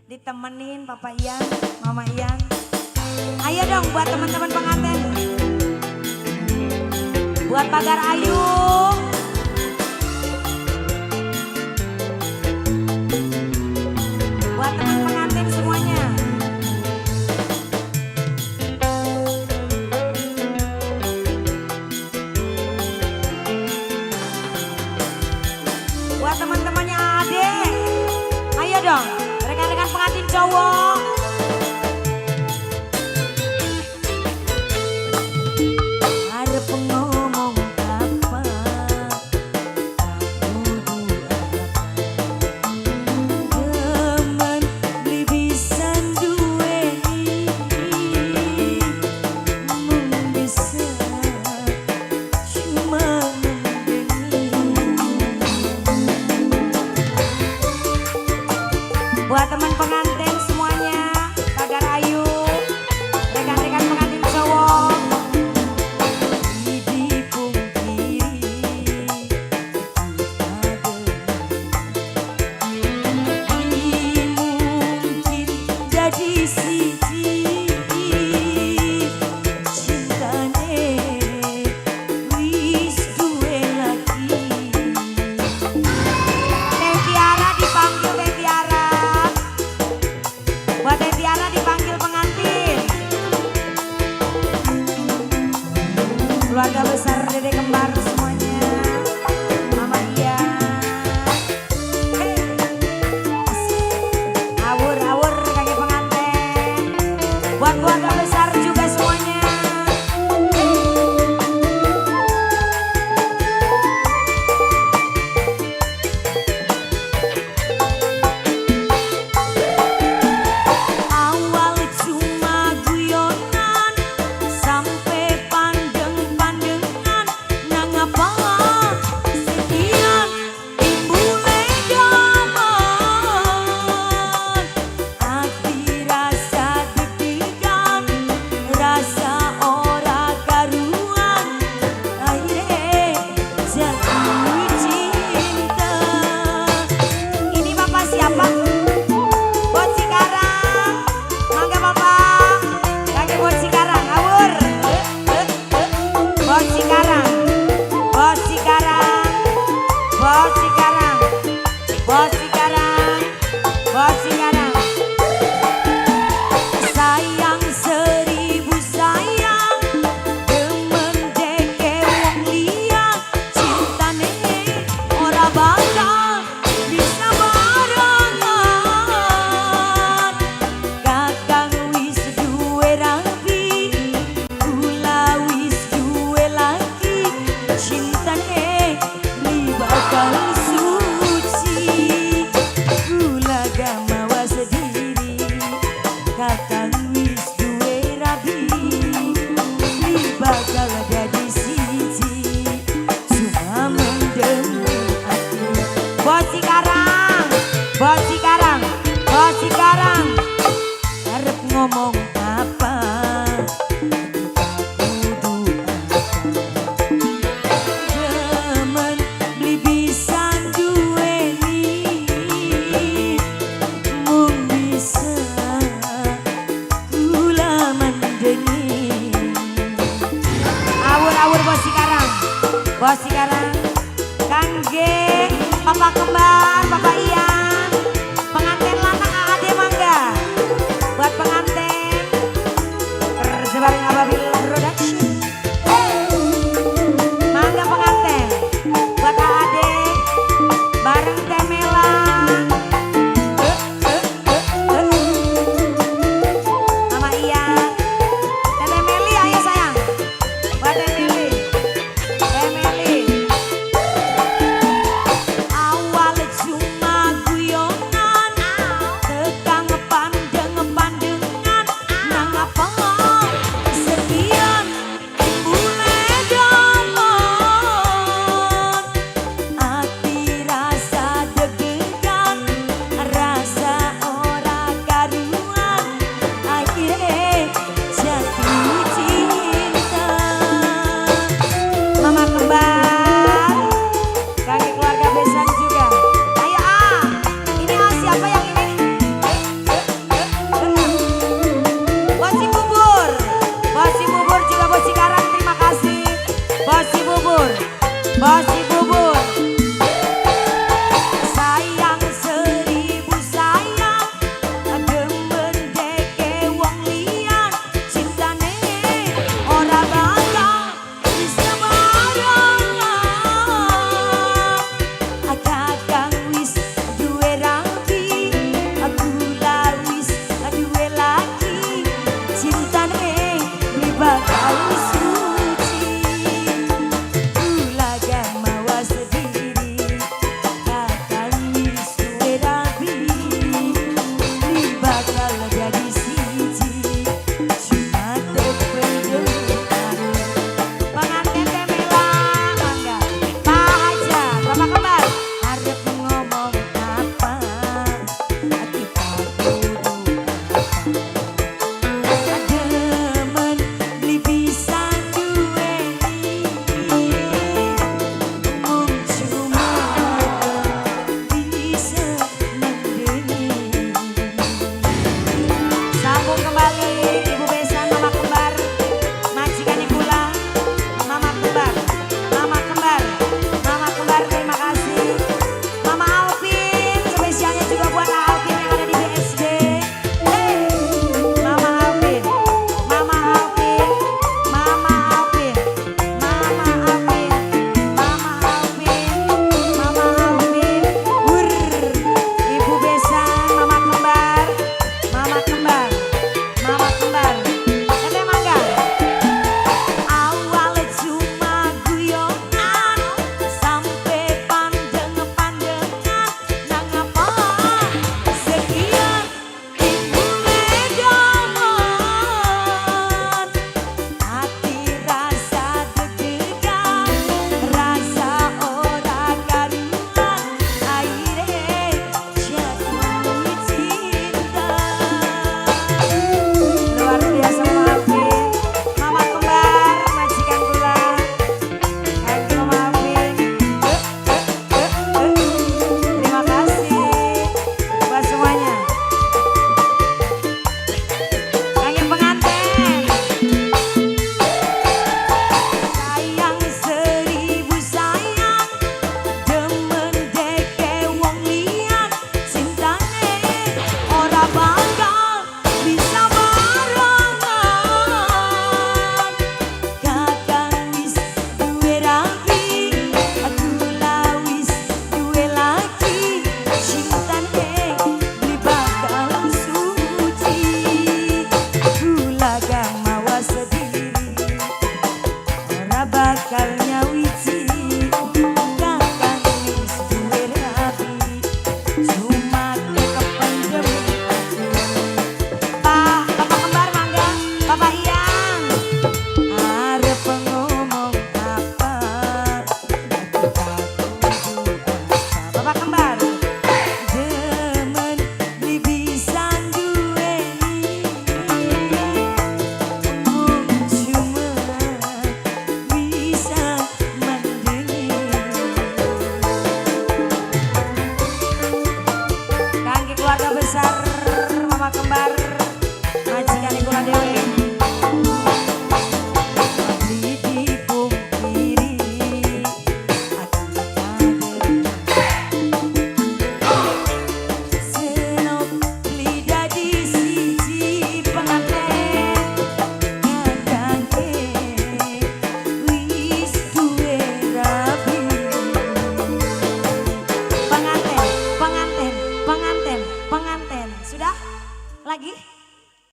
Ditemenin Papa Ian, Mama Ian. Ayo dong buat teman-teman pengantin. Buat Pagar Ayu. Buat teman pengantin semuanya. Buat teman-temannya Ade. Ayo dong, rekan-rekan pengantin cowok. Arep ngomong apa? Demen beli bisa duweni, mung bisa cuma buat teman pengantin semuanya, Pagar Ayu, rekan-rekan pengantin cowok. Dipungkiri mungkin jadi siji cintane wis duwe lagi. Teh Tiara dipanggil, Teh Tiara. Buat Teh Tiara dipanggil pengantin. Keluarga besar Dede Kembar semuanya. Mama Ian. Awur-awur kakek pengantin. Buat keluarga besar juga semuanya. Awal cuma guyonan sampai pandeng-pandengan, nang apa sekian timbule daman. Hati rasa deg-degan, rasa ora karuan, akhirnya jatuh cinta. Ini Bapak siapa? Buat Cikarang, mangga Bapak, kakek buat Cikarang, awur. Buat Cikarang, buat Cikarang, buat Cikarang, buat Cikarang, buat Cikarang. Sayang seribu sayang, demen deke wong liya, cintane ora bakal bisa barengan. Kakang wis duwe rapi, kula wis duwe laki, cintane li bakal suci. Kula gak mawa sendiri, kakang wis duwe rapi, li bakal jadi siji, cuma mendem aku. Bos Cikarang, Bos Cikarang, Bos Cikarang, arep ngomong